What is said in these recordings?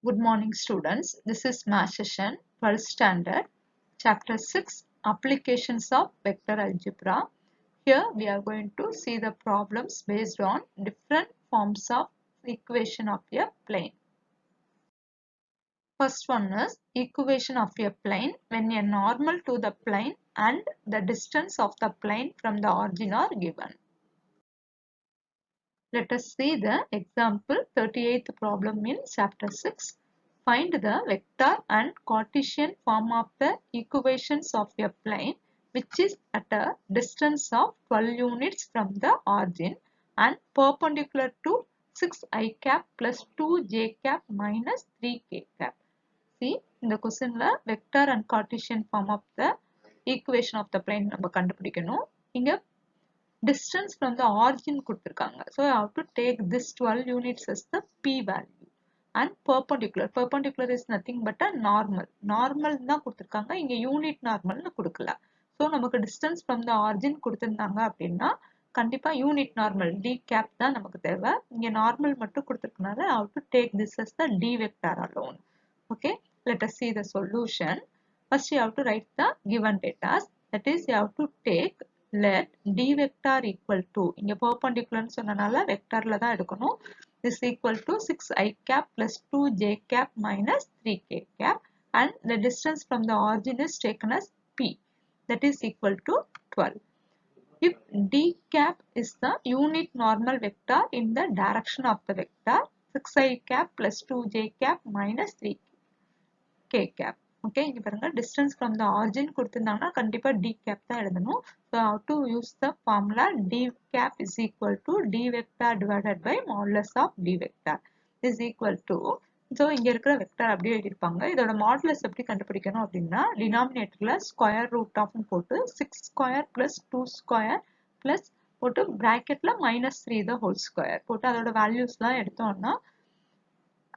Good morning students. This is math session 12th standard chapter 6 applications of vector algebra. Here we are going to see the problems based on different forms of equation of a plane. First one is equation of a plane when a normal to the plane and the distance of the plane from the origin are given. Let us see the example 38th problem in chapter 6. Find the vector and Cartesian form of the equations of a plane which is at a distance of 12 units from the origin and perpendicular to 6i cap plus 2j cap minus 3k cap. See, in the question la vector and Cartesian form of the equation of the plane நம்ம கண்டுபிடிக்கணும். இங்க distance from the origin கொடுத்திருக்காங்க. So I have to take this 12 units as the p value and perpendicular. Perpendicular is nothing but a normal. Normal தான் கொடுத்திருக்காங்க. இங்க unit normal கொடுக்கல. So நமக்கு distance from the origin கொடுத்திருந்தாங்க அப்படின்னா கண்டிப்பா unit normal d cap தான் நமக்கு தேவை. இங்க normal மட்டும் கொடுத்திருக்கனால I have to take this as the d vector alone. Okay, let us see the solution. First you have to write the given data. That is you have to take let d vector equal to இங்க perpendicular சொன்னனால வெக்டார்ல தான் எடுக்கணும். This equal to 6i cap plus 2j cap minus 3k cap and the distance from the origin is taken as p, that is equal to 12. If d cap is the unit normal vector in the direction of the vector 6i cap plus 2j cap minus 3k cap. Okay, இங்க பாருங்க distance from the origin கொடுத்திருந்தாங்கன்னா கண்டிப்பா d cap தான் எழுதணும். So how to use the formula d cap is equal to d vector divided by modulus of d vector is equal to, so இங்க இருக்கிற vector அப்படியே எழுதிருப்பாங்க. இதோட modulus எப்படி கண்டுபிடிக்கணும் அப்படின்னா டினாமினேட்டர்ல ஸ்கொயர் ரூட் ஆஃப் போட்டு 6 ஸ்கொயர் பிளஸ் 2 ஸ்கொயர் பிளஸ் போட்டு பிராக்கெட்ல minus 3 the whole square போட்டு அதோட வேல்யூஸ்லாம் எடுத்தோம்னா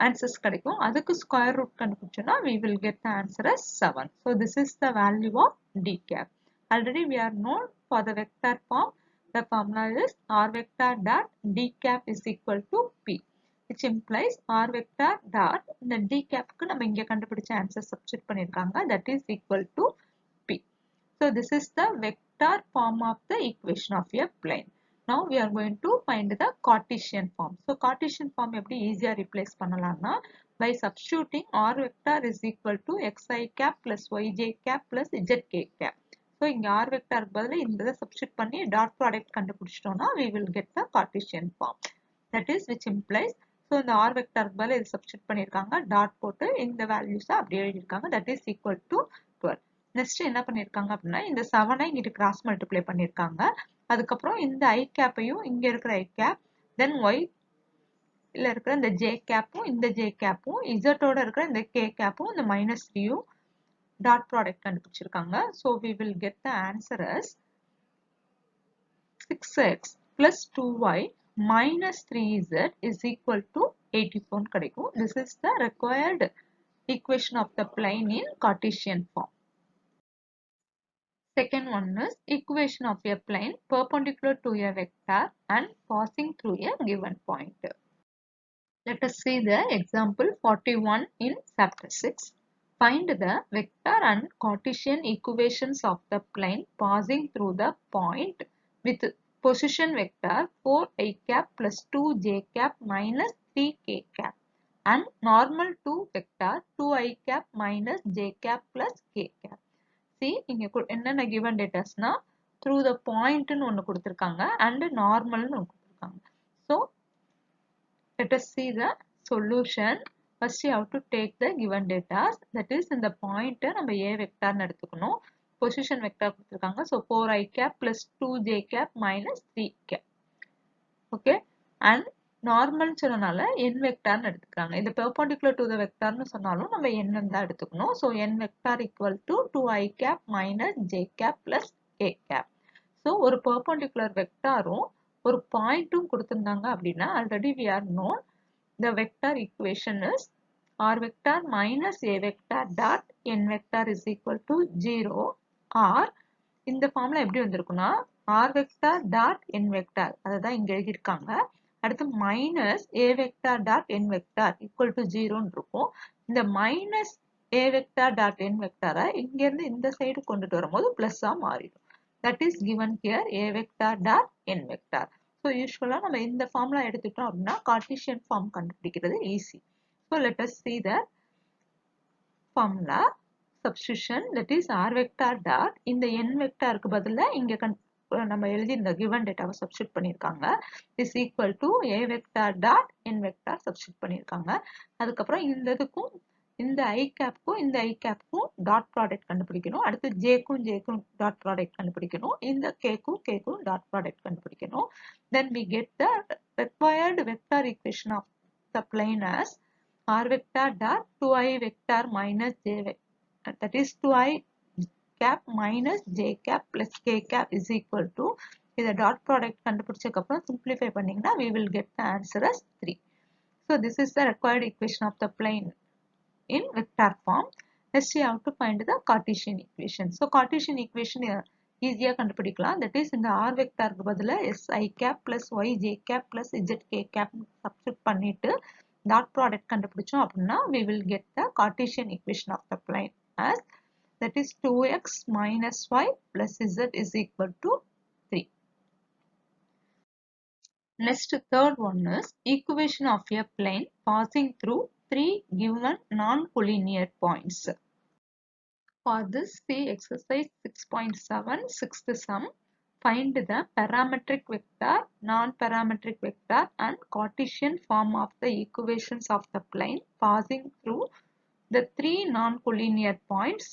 answers கிடைக்கும். அதுக்கு square root கண்டுபிடிச்சோம்னா we will get the answer as 7. So this is the value of d cap. Already we are known for the vector form. The formula is r vector dot d cap is equal to p, which implies r vector dot இந்த d cap க்கு நம்ம இங்க கண்டுபிடிச்ச answer substitute பண்ணிருக்காங்க, that is equal to p. So this is the vector form of the equation of a plane. Now we are going to find the Cartesian form. So Cartesian form எப்படி easy replace பண்ணலாம்னா by substituting r vector is equal to xi cap plus yj cap plus zk cap. So இங்க r vector பதிலா இந்த substitute பண்ணி dot product கண்டுபிடிச்சிட்டோம்னா we will get the Cartesian form. That is which implies, so இந்த r vector பதிலா இது substitute பண்ணிருக்காங்க, dot போட்டு இந்த values அப்படியே எழுதிருக்காங்க, that is equal to 12. Next என்ன பண்ணிருக்காங்க அப்படின்னா இந்த 7 இங்கிட்டு கிராஸ் மல்டிப்ளை பண்ணிருக்காங்க. அதுக்கப்புறம் இந்த i கேப்பையும் இங்க இருக்கிற i கேப் தென் y ல இருக்கிற இந்த j கேப்பும் இந்த j கேப்பும் z ஓட இருக்கிற இந்த k கேப்பும் இந்த minus 3யும் டாட் ப்ராடக்ட் கண்டுபிடிச்சிருக்காங்க. So we will get the answer as 6x plus 2y minus 3z is equal to 84 கிடைக்கும். This is the required equation of the plane in Cartesian form. Second one is equation of a plane perpendicular to a vector and passing through a given point. Let us see the example 41 in chapter 6. Find the vector and Cartesian equations of the plane passing through the point with position vector 4i cap plus 2j cap minus 3k cap and normal to vector 2i cap minus j cap plus k cap. See, இங்க என்னென்ன given datasனா through the point ன்னு ஒன்னு கொடுத்திருக்காங்க and normal ன்னு ஒன்னு கொடுத்திருக்காங்க. So let us see the solution. First you have to take the given data, that is இந்த point நம்ம a vector ன்னு எடுத்துக்கணும். Position vector கொடுத்திருக்காங்க, so 4i cap plus 2j cap minus 3 cap. Okay, and normal சொன்னனால n vector ன்னு எடுத்துக்கிறாங்க. இந்த perpendicular to the vector ன்னு சொன்னாலும் நம்ம n தான் எடுத்துக்கணும். So n vector equal to 2i cap minus j cap plus k cap. So ஒரு perpendicular vectorம் ஒரு பாயிண்ட்டும் கொடுத்திருந்தாங்க அப்படின்னா already we are known the vector equation is r vector minus a vector dot n vector is equal to 0 or இந்த formula எப்படி வந்திருக்குன்னா r vector dot n vector, அதுதான் இங்க எழுதியிருக்காங்க. அடுத்து minus A vector dot N vector equal to 0ன்னு இருக்கும். இந்த minus A vector dot N வெக்டாரை இங்கேருந்து இந்த சைடு கொண்டுட்டு வரும்போது பிளஸ்ஸாக மாறிடும். That is given here A vector dot N vector. So யூஸ்வலாக நம்ம இந்த ஃபார்முலா எடுத்துட்டோம் அப்படின்னா கார்ட்டீசியன் ஃபார்ம் கண்டுபிடிக்கிறது ஈஸி. So let us see the formula substitution, that is r vector dot இந்த n வெக்டாருக்கு பதிலா இங்க நம்ம எழுதி இந்த given டேட்டாவை சப்ஸ்டிட் பண்ணியிருக்காங்க is equal to a vector dot n vector substitute பண்ணியிருக்காங்க. அதுக்கப்புறம் இந்த இதுக்கும் இந்த i கேப்க்கும் இந்த i கேப்க்கும் டாட் ப்ராடக்ட் கண்டுபிடிக்கணும். அடுத்து ஜேக்கும் ஜேக்கும் டாட் ப்ராடக்ட் கண்டுபிடிக்கணும். இந்த கேக்கும் கேக்கும் டாட் ப்ராடக்ட் கண்டுபிடிக்கணும். then we get the required vector equation of the plane as r vector dot 2i vector minus j vector, that is 2i cap minus j cap plus k cap is equal to the dot product கண்டுபிடிச்சதுக்கு அப்புறம் simplify பண்ணீங்கன்னா we will get the answer as 3. So this is the required equation of the plane in vector form. Next we have to find the Cartesian equation. So Cartesian equation ஈஸியாக கண்டுபிடிக்கலாம். that is இந்த r வெக்டாருக்கு பதிலா si cap plus yj cap plus zk cap substitute பண்ணிட்டு dot product கண்டுபிடிச்சோம் அப்படின்னா we will get the Cartesian equation of the plane as, that is 2x minus y plus z is equal to 3. Next, third one is equation of a plane passing through three given non-collinear points. For this, see exercise 6.7, sixth sum. Find the parametric vector, non-parametric vector and Cartesian form of the equations of the plane passing through the three non-collinear points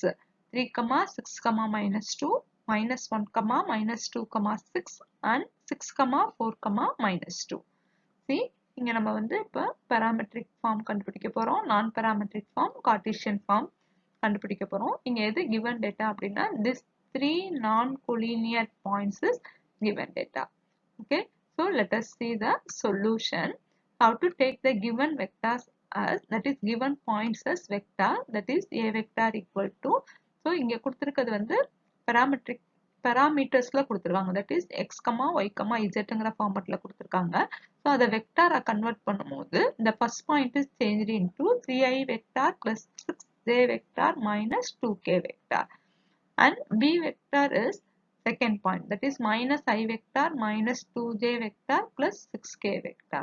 3, 6, minus 2, minus 1, minus 2, 6 and 6, 4, minus 2. See, இங்க நம்ம வந்து இப்ப parametric form கண்டுபிடிக்க போறோம், non-parametric form, Cartesian form கண்டுபிடிக்க போறோம். இங்க எது given data அப்படின்னா this three non-collinear points is given data. Okay, so let us see the solution. How to take the given vectors as, that is given points as vector, that is a vector equal to, so இங்க கொடுத்திருக்கிறது வந்து parametersல கொடுத்திருக்காங்க, that is x, y, zங்கிற ஃபார்மட்ல கொடுத்திருக்காங்க. so அதை வெக்டாரா convert பண்ணும்போது the first point is changed into 3i vector plus 6j vector minus 2k vector and b vector is second point, that is minus I vector minus 2j vector plus 6k vector.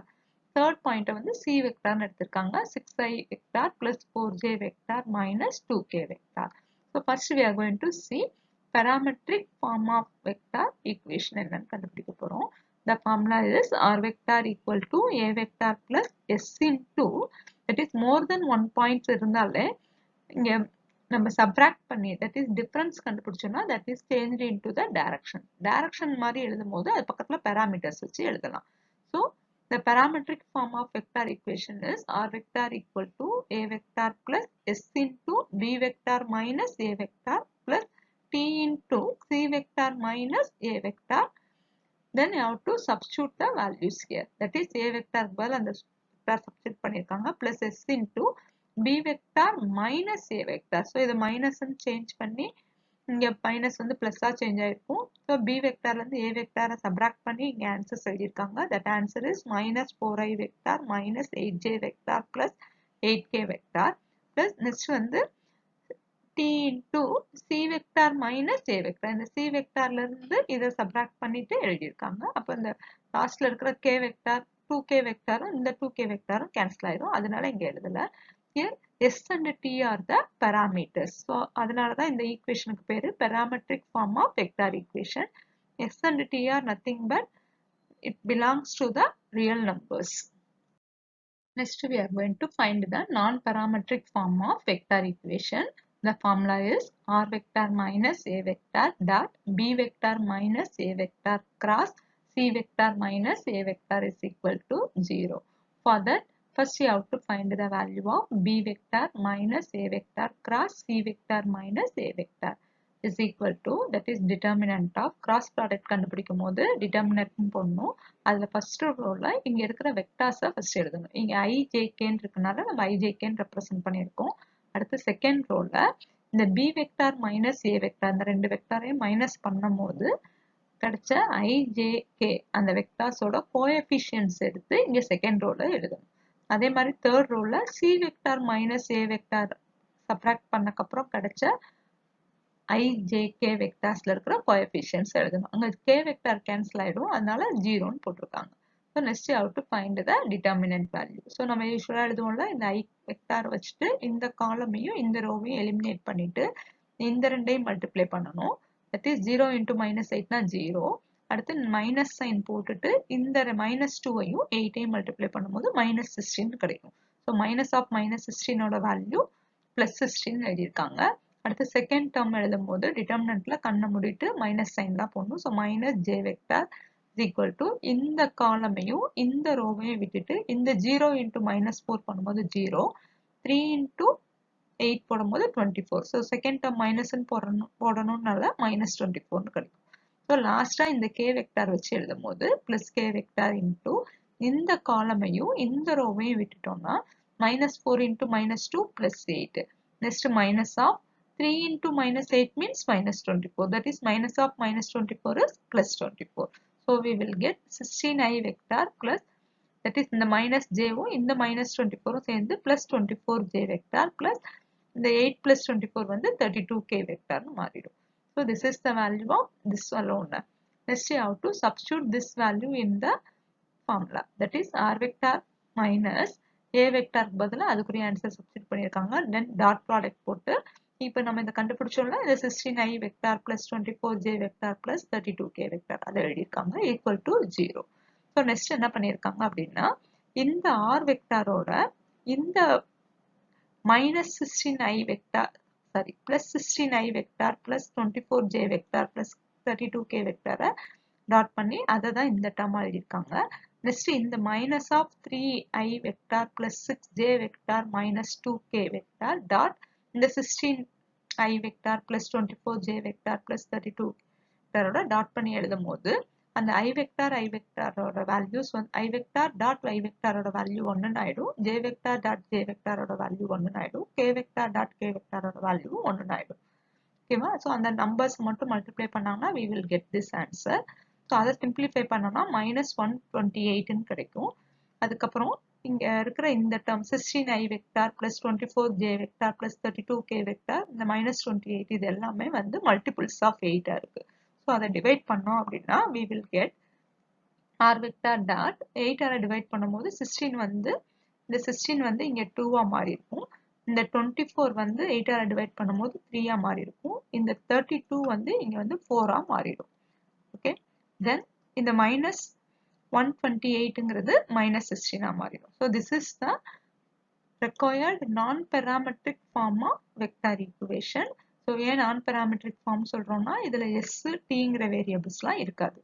Third point வந்து c vector எடுத்திருக்காங்க, 6i vector plus 4j vector minus 2k vector. So first we are going to see parametric form of vector equation என்னன்னு கண்டுபிடிக்க போறோம். The formula is r vector equal to a vector plus s into, that is more than one points இருந்தாலே இங்க நம்ம subtract பண்ணி, that is difference கண்டுபிடிச்சோம்னா that is changed into the direction மாதிரி எழுதும்போது அது பக்கத்துல parameters வச்சு எழுதலாம். So the parametric form of vector equation is r vector equal to a vector plus s into b vector minus a vector plus t into c vector minus a vector. Then you have to substitute the values here, that is a vector பதிலா அந்த vector substitute பண்ணிருக்காங்க plus s into b vector minus a vector. So இது minus change பண்ணி இங்க minus வந்து plus change ஆயிருக்கும். So b vector இருந்து a vector subtract பண்ணி இங்க answers எழுதிருக்காங்க. That answer is minus 4i vector minus 8j vector plus 8k vector plus next வந்து t into c vector minus a vector. இந்த c vector இருந்து இதை subtract பண்ணிட்டு எழுதிருக்காங்க. அப்ப இந்த லாஸ்ட்ல இருக்கிற k vector 2k vector இந்த 2k vector cancel ஆயிரும். அதனால இங்க எழுதல. Here s and t are the parameters. So அதனாலதான் இந்த ஈக்குவேஷனுக்கு பேரு parametric form of vector equation. S and t are nothing but it belongs to the real numbers. Next we are going to find the non-parametric form of vector equation. The formula is r vector minus a vector dot b vector minus a vector cross c vector minus a vector is equal to 0. For that, first you have to find the value of b vector minus a vector cross c vector minus a vector is equal to, that is determinant of cross product கண்டுபிடிக்கும் போது determinant போடணும். அதுல first rowல இங்க இருக்கிற vectors first எழுதணும். இங்க I, J, K இருக்கனால நம்ம I, J, K represent பண்ணியிருக்கோம். அடுத்து second rowல இந்த b vector minus a vector இந்த ரெண்டு வெக்டாரையும் மைனஸ் பண்ணும் போது கிடைச்ச IJK அந்த வெக்டார்ஸோட கோஎஃபிஷியன்ட்ஸ் எடுத்து இங்க செகண்ட் ரோல எழுதணும். அதே மாதிரி தேர்ட் ரோல C vector minus A vector subtract பண்ணக்கப்புறம் கிடைச்ச IJK வெக்டார்ஸ்ல இருக்கிற கோஎஃபிஷியன்ட்ஸ் எழுதணும். அங்க K வெக்டார் கேன்சல் ஆயிடும், அதனால 0ன்னு போட்டிருக்காங்க. So next have to find the determinant value. So நம்ம யூஸ்வலாக எழுதுவோம்ல, இந்த I வெக்டார் வச்சுட்டு இந்த காலமையும் இந்த ரோவையும் எலிமினேட் பண்ணிட்டு இந்த ரெண்டையும் மல்டிப்ளை பண்ணணும். தட் இஸ் 0 இன்டூ -8னா 0. அடுத்து மைனஸ் சைன் போட்டுட்டு இந்த -2ஐயும் 8ஐயும் மல்டிப்ளை பண்ணும்போது -16 கிடைக்கும். ஸோ மைனஸ் ஆஃப் -16ஓட வேல்யூ +16 எழுதியிருக்காங்க. அடுத்து செகண்ட் டேர்ம் எழுதும் போது டிட்டர்மினன்ட்ல கண்ணை மூடிட்டு மைனஸ் சைன் தான் போடணும். So -j vector is equal to இந்த காலமையும் இந்த ரோவையும் விட்டுட்டு இந்த 0 இன்டூ -4 பண்ணும்போது 0, 3 இன்டூ 8 போடும்போது 24. ஸோ செகண்ட் டேர்ம் மைனஸ்ன்னு போடணும்னால -24 கிடைக்கும். ஸோ லாஸ்டா இந்த k வெக்டார் வச்சு எழுதும் போது +k வெக்டார் இன்டூ இந்த காலமையும் இந்த ரோவையும் விட்டுட்டோம்னா -4 into -2 +8. Next minus of 3 into -8 means -24. That is minus of -24 is +24. So we will get 16i vector plus, that is இந்த minus j இந்த -24 சேர்ந்து +24j vector plus இந்த 8 plus 24 வந்து 32k vector மாறிடும். So this is the value of this alone. Next you have to substitute this value in the formula. That is r vector minus a vector பதிலா அதுக்குரிய answer substitute பண்ணியிருக்காங்க. Then dot product போட்டு இப்போ நம்ம இந்த கண்டுபிடிச்சோம்ல, இந்த 16i vector plus 24j vector plus 32k vector அதை எழுதியிருக்காங்க ஈக்குவல் டு 0. ஸோ நெக்ஸ்ட் என்ன பண்ணியிருக்காங்க அப்படின்னா, இந்த ஆர் வெக்டாரோட இந்த -16i vector plus 16i vector plus 24j vector plus 32k வெக்டாரை டாட் பண்ணி அதை தான் இந்த டேர்மா எழுதியிருக்காங்க. நெக்ஸ்ட் இந்த minus of 3i vector plus 6j vector minus 2k vector dot இந்த 16i vector plus 24j vector plus 32 வெக்டாரோட டாட் பண்ணி எழுதும் போது அந்த i வெக்டாரோட வேல்யூஸ் வந்து i வெக்டார் டாட் i வெக்டாரோட வேல்யூ 1 ஆயிடும், j வெக்டார் டாட் j வெக்டாரோட வேல்யூ 1 ஆயிடும், k வெக்டார் டாட் k வெக்டாரோட வேல்யூ 1 ஆயிடும். ஓகேவா? ஸோ அந்த நம்பர்ஸ் மட்டும் மல்டிப்ளை பண்ணாங்கன்னா we will get this answer. So அதை சிம்பிளிஃபை பண்ணோம்னா -128ன்னு கிடைக்கும். அதுக்கப்புறம் இங்க இருக்கிற இந்த term 16i vector plus 24j vector plus 32k vector இந்த -28 இது எல்லாமே வந்து மல்டிபிள்ஸ் ஆஃப் 8 இருக்கு. ஸோ அதை டிவைட் பண்ணோம் அப்படின்னா we will get r vector dot 8 divide பண்ணும்போது 16 வந்து இந்த 16 வந்து இங்க 2ஆ மாறி இருக்கும், இந்த 24 வந்து 8 டிவைட் பண்ணும்போது 3ஆ மாறி இருக்கும், இந்த 32 வந்து இங்க வந்து 4ஆ மாறிடும். ஓகே, தென் இந்த -128ங்கிறது -16 மாறிடும். So this is the required non-parametric form of vector equation. So ஏன் non-parametric form சொல்றோம்னா இதுல s, tங்கிற வேரியபிள்ஸ்லாம் இருக்காது.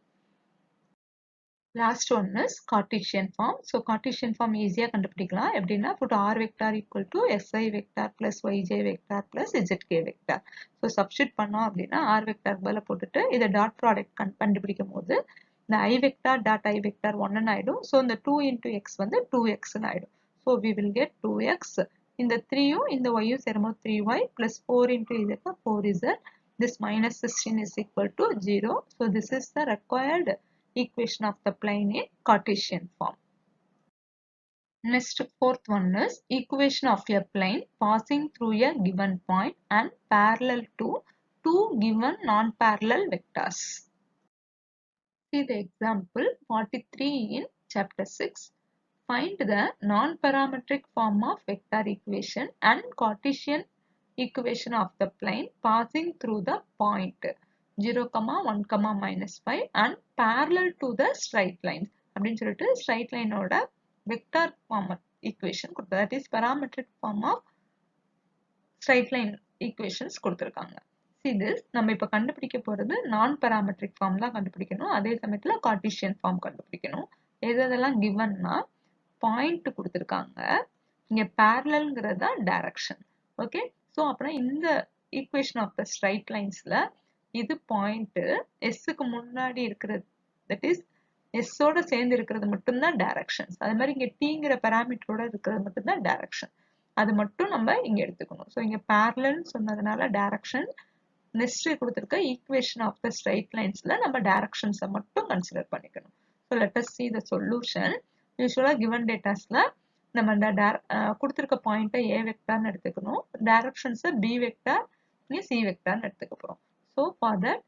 Last one is Cartesian form. So Cartesian form ஈஸியா கண்டுபிடிக்கலாம். எப்படின்னா put r vector equal to si vector plus yj vector plus zk vector. So substitute பண்ணோம் அப்படின்னா r vector பதிலா போட்டுட்டு இதை dot product கண்டுபிடிக்கும் போது இந்த i vector dot i vector 1 ஆயிடும். So இந்த 2 into x வந்து 2x ஆயிடும். So we will get 2x. இந்த 3யும் இந்த yயும் சேரும்போது 3y plus 4 into z 4z. This -16 is equal to 0. So this is the required equation of the plane in Cartesian form. Next, fourth one is equation of a plane passing through a given point and parallel to two given non-parallel vectors. See the example 43 in chapter 6. Find the non-parametric form of vector equation and Cartesian equation of the plane passing through the point 0, 1, -5 and parallel to the straight lines. அப்படின்னு சொல்லிட்டு straight line ஓட vector form equation கொடுத்தது. That is parametric form of straight line equations கொடுத்திருக்காங்க. See this, நம்ம இப்ப கண்டுபிடிக்க போறது நான் parametric form தான் கண்டுபிடிக்கணும், அதே சமயத்துல Cartesian form கண்டுபிடிக்கணும். எதெல்லாம் givenனா பாயிண்ட் கொடுத்திருக்காங்க, இங்க parallelங்கிறது தான் டைரக்ஷன். ஓகே, ஸோ அப்புறம் இந்த ஈக்குவேஷன் ஆஃப் த ஸ்ட்ரைட் லைன்ஸ்ல இது பாயிண்ட், எஸ்ஸுக்கு முன்னாடி இருக்கிறது தட் இஸ் எஸ்ஸோட சேர்ந்து இருக்கிறது மட்டும்தான் டைரக்ஷன்ஸ். அது மாதிரி இங்க டீங்கிற பேராமீட்டரோட இருக்கிறது மட்டும்தான் டைரக்ஷன். அது மட்டும் நம்ம இங்க எடுத்துக்கணும். ஸோ இங்க parallel சொன்னதுனால டைரக்ஷன், நெக்ஸ்ட் கொடுத்திருக்க ஈக்குவேஷன் ஆஃப் த ஸ்ட்ரைட் லைன்ஸ்ல நம்ம டைரக்ஷன்ஸை மட்டும் கன்சிடர் பண்ணிக்கணும். So let us see the solution. யூஸ்வலா given datasல நம்ம இந்த கொடுத்திருக்க பாயிண்ட்டை ஏ வெக்டார்னு எடுத்துக்கணும், டைரக்ஷன்ஸை பி வெக்டார் இங்கே சி வெக்டார்னு எடுத்துக்க போறோம். So for that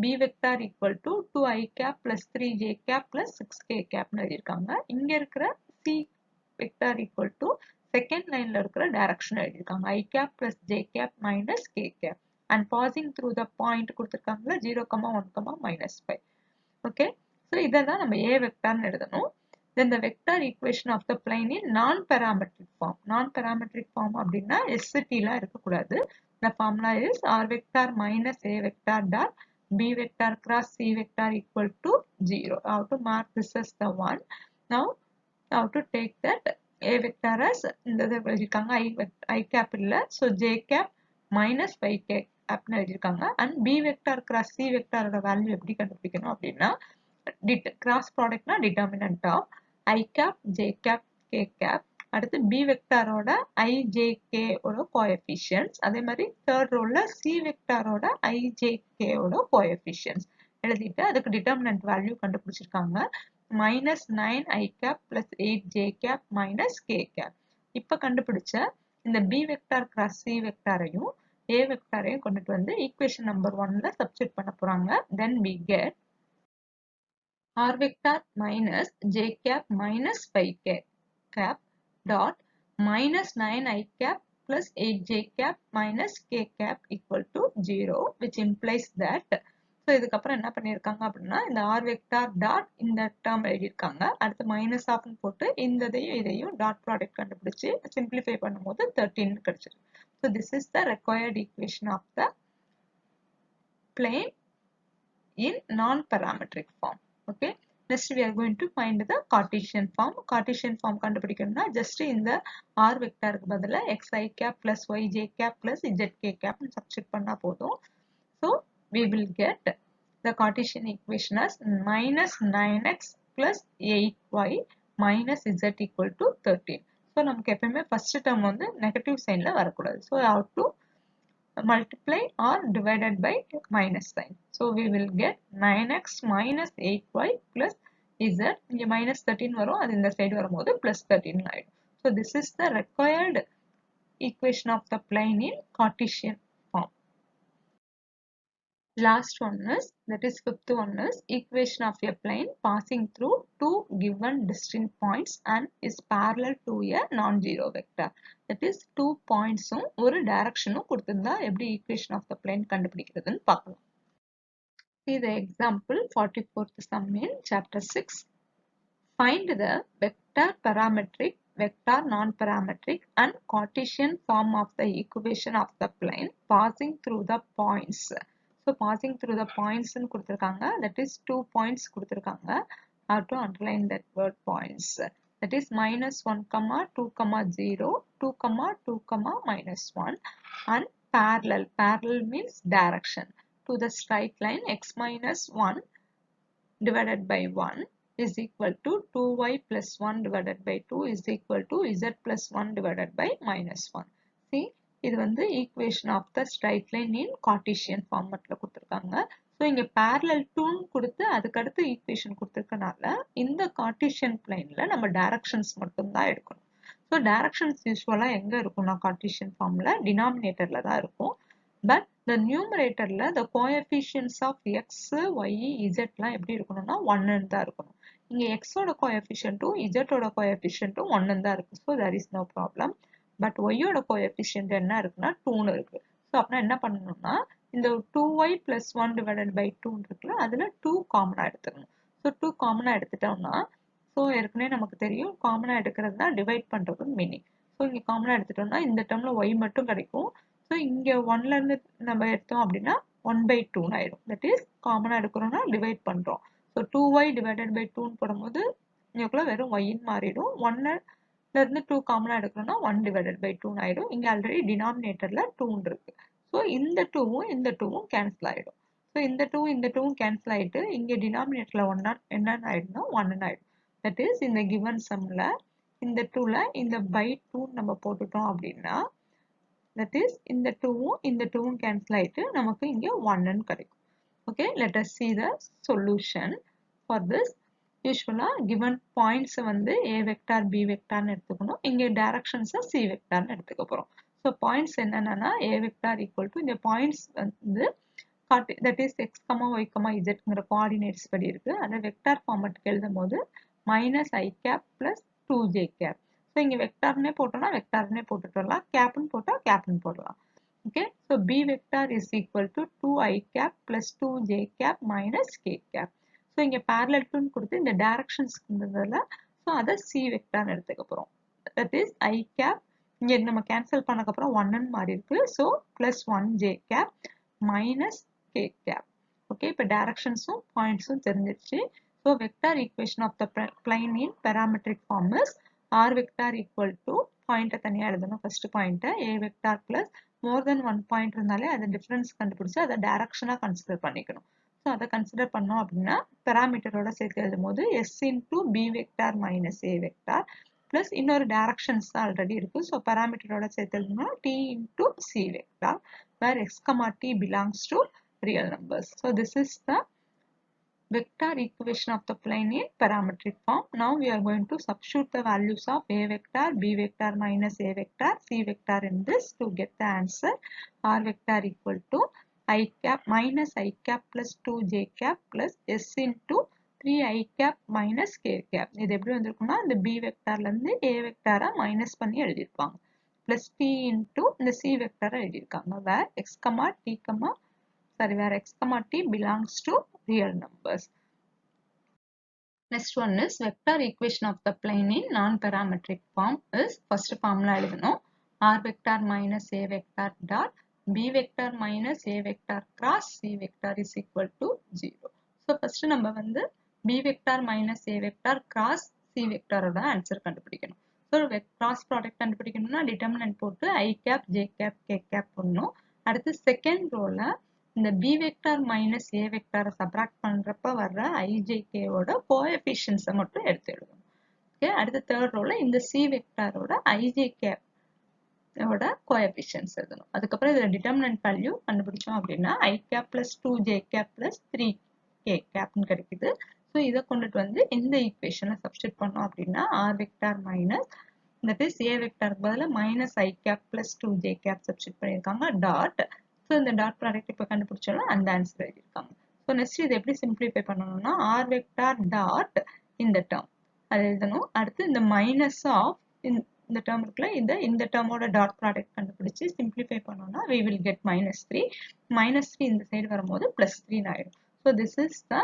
b vector equal to 2i cap plus 3j cap plus 6k cap னு எழுதியிருக்காங்க. இங்க இருக்கிற c vector equal to second லைன்ல இருக்கிற டைரக்ஷன் எழுதியிருக்காங்க, i cap plus j cap minus k cap and passing through the point கொடுத்திருக்காங்களா 0, 1, -5. Okay, so இதை தான் நம்ம a வெக்டார்னு எழுதணும். Then the vector equation of the plane in non-parametric form. Non-parametric form அப்படின்னா ST-லாம் இருக்கக்கூடாது. The formula is r vector minus a vector dot b vector cross c vector equal to 0. I have to mark this as the one. Now I have to take that a vector as இந்த எழுதிருக்காங்க I cap இல்ல, so j cap minus 5k cap னு எழுதிருக்காங்க. and b vector cross c vector ஓட value எப்படி கண்டுபிடிக்கணும் அப்படின்னா cross product னா determinant of i cap j cap k cap, அடுத்து b வெக்டாரோட i j k ஓட கோஎஃபிஷியன்ட்ஸ், அதே மாதிரி தேர்ட் ரோல c வெக்டாரோட i j k ஓட கோஎஃபிஷியன்ட்ஸ் எழுதிட்டு அதுக்கு டிட்டர்மினன்ட் வேல்யூ கண்டுபிடிச்சிருக்காங்க -9 i cap plus 8 j cap minus k cap. இப்ப கண்டுபிடிச்ச இந்த b vector cross c வெக்டாரையும் a வெக்டாரையும் கொண்டுட்டு வந்து ஈக்குவேஷன் நம்பர் 1ல சப்ஸ்டிட்யூட் பண்ண போறாங்க. then we get r vector minus j cap minus 5k cap dot minus 9i cap plus 8j cap minus k cap equal to 0, which implies that so இதுக்கப்புறம் என்ன பண்ணியிருக்காங்க அப்படின்னா இந்த r vector dot இந்த term எழுதியிருக்காங்க, அடுத்து minus ஆஃப்னு போட்டு இதையும் டாட் ப்ராடக்ட் கண்டுபிடிச்சு சிம்பிளிஃபை பண்ணும்போது 13 கிடைச்சிருக்கு. so this is the required equation of the plane in non-parametric form. Okay, next we are going to find the Cartesian form. Cartesian form கண்டுபிடிக்கணும்னா just இந்த r வெக்டாருக்கு பதிலா xi cap plus yj cap plus zk cap substitute பண்ணா போதும். so we will get the Cartesian equation as minus 9x plus 8y minus z equal to 13. so நமக்கு எப்பவுமே first term வந்து negative signல வரக்கூடாது, so I have to multiply or divided by minus sign. So we will get 9x minus 8y plus z, இங்க minus 13 வரும், அது இந்த side வரும்போது plus 13 ஆயிடும். So this is the required equation of the plane in Cartesian form. Last one is, that is fifth one is, equation of a plane passing through two given distinct points and is parallel to a non-zero vector. That is two points ஒரு direction கொடுத்திருந்தா எப்படி equation of the plane கண்டுபிடிக்கிறதுன்னு பார்க்கலாம். See the example 44th sum in chapter 6. Find the vector parametric, vector non-parametric and Cartesian form of the equation of the plane passing through the points. So passing through the points னு கொடுத்திருக்காங்க, that is 2 points கொடுத்திருக்காங்க. I have to underline that word points. That is -1, 2, 0, 2, 2, -1 and parallel. Parallel means direction to the straight line x minus 1 divided by 1 is equal to 2y plus 1 divided by 2 is equal to z plus 1 divided by -1. See, இது வந்து equation of the straight line in Cartesian formatல கொடுத்திருக்காங்க. So இங்க parallel to கொடுத்து அதுக்கடுத்து equation கொடுத்திருக்கனால இந்த Cartesian planeல நம்ம directions மட்டும்தான் எடுக்கணும். So directions usually எங்க இருக்கும்னா Cartesian formல denominatorல தான் இருக்கும். But the numeratorல the coefficients of x, y, z லாம் எப்படி இருக்கணும்னா 1 தான் இருக்கணும். இங்க x ஓட coefficientம் z ஓட coefficientம் 1 தான் இருக்கு. So there is no problem. But y ஓட coefficient என்ன இருக்குன்னா 2 இருக்கு. So அப்பனா என்ன பண்ணணும்னா இந்த 2y plus 1 divided by 2 இருக்குல்ல, அதுல 2 காமனா எடுத்துக்கணும். So 2 காமனா எடுத்துட்டோம்னா, so ஏற்கனவே நமக்கு தெரியும் காமனா எடுக்கிறது தான் டிவைட் பண்றது மீனிங். So இங்க காமனா எடுத்துட்டோம்னா இந்த டேர்ம்ல y மட்டும் கிடைக்கும். So இங்க 1ல இருந்து நம்ம எடுத்தோம் அப்படின்னா 1/2 ஆயிடும். That is காமனா எடுக்கிறோம்னா டிவைட் பண்றோம். So 2y divided by 2 போடும்போது இங்கக்குள்ள வெறும் y ன்னு மாறிடும். 1ல இருந்து 2 காமனா எடுக்கிறோம்னா 1 divided by 2 ஆயிடும். இங்க ஆல்ரெடி டினாமினேட்டர்ல 2 இருக்கு. So இந்த 2வும் இந்த 2வும் கேன்சல் ஆயிடும். So இந்த 2வும் கேன்சல் ஆயிட்டு இங்க டினாமினேட்டர்ல என்னன்னு ஆயிடும்னா 1 ஆயிடும். That is இந்த given sumல இந்த 2ல இந்த by 2 நம்ம போட்டுட்டோம் அப்படின்னா that is இந்த 2ம் இந்த 2ம் cancel ஆயிட்டு நமக்கு இங்க 1 ன்னு கிடைக்கும். Okay, let us see the solution for this. Usually given points வந்து a vector b vector ன்னு எடுத்துக்கணும். இங்க directions c vector ன்னு எடுத்துக்க போறோம். So points என்னன்னா a vector equal to இந்த points வந்து that is x, y, z ங்கிற coordinates படி இருக்கு. அந்த vector formatக்கு எழுதும்போது minus I cap plus 2j cap. So இங்க வெக்டார்னே போட்டோம்னா வெக்டார்னே போட்டுட்டு வரலாம், கேப்னு போட்டா கேப்னு போடலாம். Okay, so b vector is equal to 2i cap plus 2j cap minus k cap. So இங்க parallel to கொடுத்து இந்த directions இருந்ததுல so அத c vector எடுத்துக்க போறோம். That is I cap இங்க நம்ம கேன்சல் பண்ணதுக்கு அப்புறம் 1 ன்னு மாறி இருக்கு. So plus 1j cap minus k cap. Okay, இப்போ directionsம் pointsம் தெரிஞ்சிருச்சு. So vector equation of the plane in parametric form is r vector equal to point தனியா எழுதணும். first point a vector plus more than one point இருந்தாலே அது difference கண்டுபிடிச்சு அதை direction consider பண்ணிக்கணும். So அதை consider பண்ணோம் அப்படின்னா parameterோட சேர்த்து எழுதும்போது s into b vector minus a vector plus இன்னொரு directions already இருக்கு. So parameterோட சேர்த்து எழுதுனா t into c vector where x, t belongs to real numbers. So this is the vector equation of the plane in parametric form. Now we are going to substitute the values of a vector, b vector minus a vector, c vector in this to get the answer. R vector equal to I cap minus I cap plus 2j cap plus s into 3i cap minus k cap. இது எப்படி வந்திருக்கும்னா இந்த b vectorல இருந்து a vector minus பண்ணி எழுதிருப்பாங்க. plus t into இந்த c vector எழுதிருக்காங்க. where x, where x, t belongs to real numbers. Next one is vector equation of the plane in non-parametric form is first formula எழுதணும். r vector minus a vector dot b vector minus a vector cross c vector is equal to 0. So first நம்ம வந்து b vector minus a vector cross c vector ஓட answer கண்டுபிடிக்கணும். So cross product கண்டுபிடிக்கணும்னா determinant போட்டு I cap, j cap, k cap போடணும். அடுத்து second rowல இந்த b vector minus a vector subtract பண்றப்ப வர்ற ijk ஓட coefficients மட்டும் எடுத்து எழுதணும். Okay, அடுத்து third rowல இந்த c vector ஓட ijk ஓட coefficients எழுதணும். அதுக்கப்புறம் இதுல determinant value கண்டுபிடிச்சோம் அப்படின்னா I cap plus 2j cap plus 3k cap ன்னு கிடைக்குது. So இதை கொண்டுட்டு வந்து இந்த equationல substitute பண்ணோம் அப்படின்னா r vector minus that is a vector பதிலா minus I cap plus 2j cap substitute பண்ணிருக்காங்க dot. So இந்த dot product இப்ப கண்டுபிடிச்சோம்னா அந்த ஆன்சர் எழுதிருக்காங்க. So next இது எப்படி simplify பண்ணணும்னா r vector dot இந்த term அது எழுதணும். அடுத்து இந்த minus of இந்த term இருக்குல்ல இந்த term ஓட dot product கண்டுபிடிச்சு simplify பண்ணோம்னா we will get minus 3. minus 3 இந்த சைடு வரும்போது plus 3 ஆயிடும். So this is the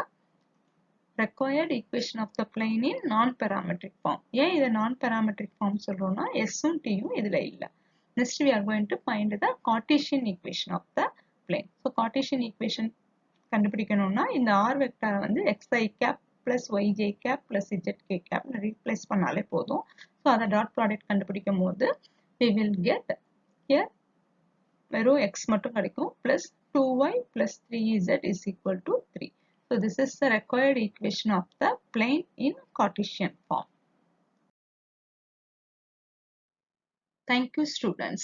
required equation of the plane in non-parametric form. ஏன் இதை non-parametric form சொல்றோம்னா s-ம் t-ம் இதுல இல்ல. Next we are going to find the Cartesian equation of the plane. So Cartesian equation கண்டுபிடிக்கணும்னா இந்த r vector வந்து xi cap plus yj cap plus zk cap replace பண்ணாலே போதும். So அதை dot product கண்டுபிடிக்கும் போது we will get here வெறும் x மட்டும் கிடைக்கும் plus 2y plus 3z is equal to 3. So this is the required equation of the plane in Cartesian form. Thank you students.